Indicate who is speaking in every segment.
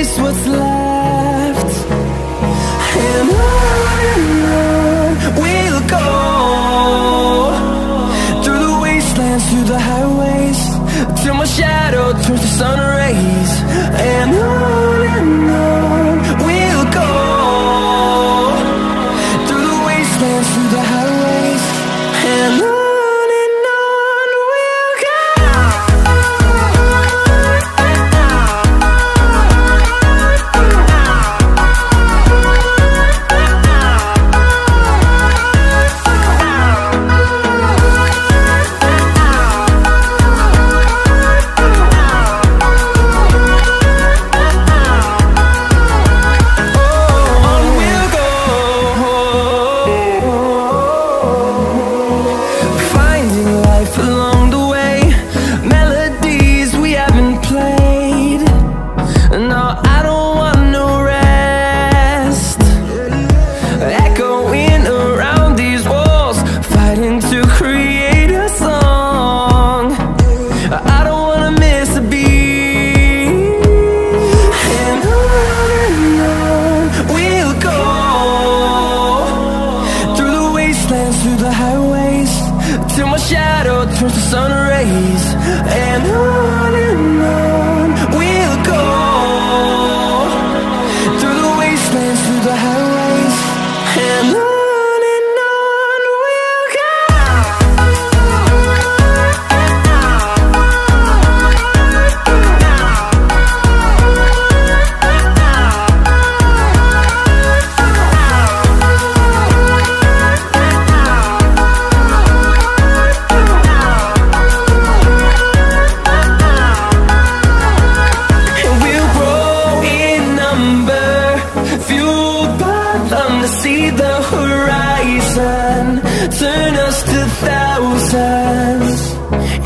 Speaker 1: waste what's left. And on we'll go, through the wastelands, through the highways, till my shadow turns to sun rays. And on we'll go, through the wastelands, through the highways, and on. Through the highways, till my shadow turns to sun rays. And on we'll go, through the wastelands, through the highways, and on. See the horizon turn us to thousands,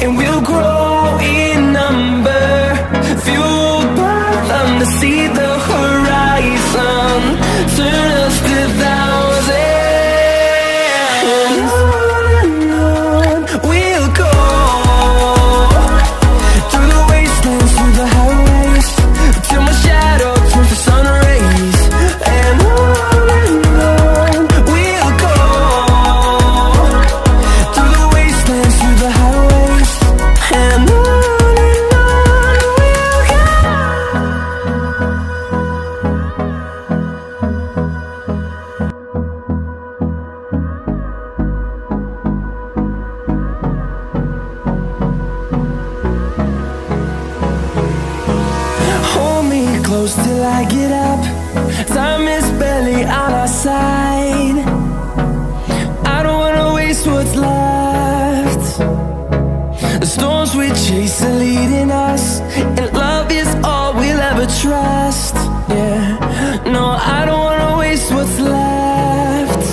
Speaker 1: and we'll grow in number, fueled by them. To see the horizon turn us to thousands, and on we'll go, through the wastelands, through the highways, till my shadow turns to sun rays. And on close till I get up. Time is barely on our side. I don't wanna waste what's left. The storms we chase are leading us, and love is all we'll ever trust. Yeah, no, I don't wanna waste what's left.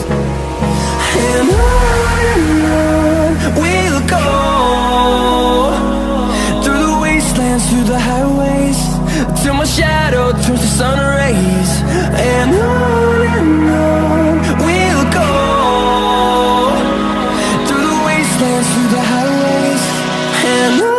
Speaker 1: And on we'll go, through the wastelands, through the highways, till my shadow turns to sun rays. And on we'll go, through the wastelands, through the highways, and on.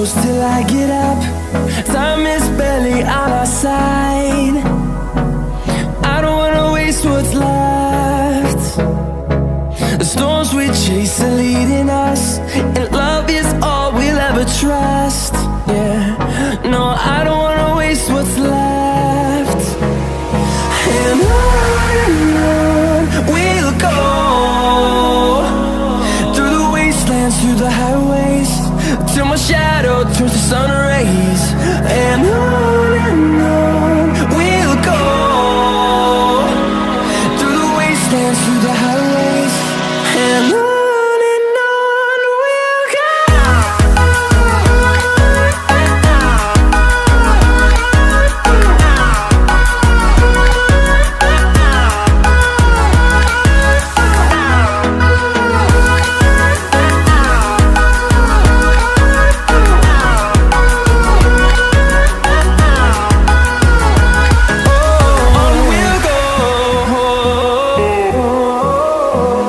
Speaker 1: close till I get up. Time is barely on our side. I don't wanna waste what's left. The storms we chase are leading us, and love is all we'll ever trust. Yeah, no, I don't wanna waste what's left.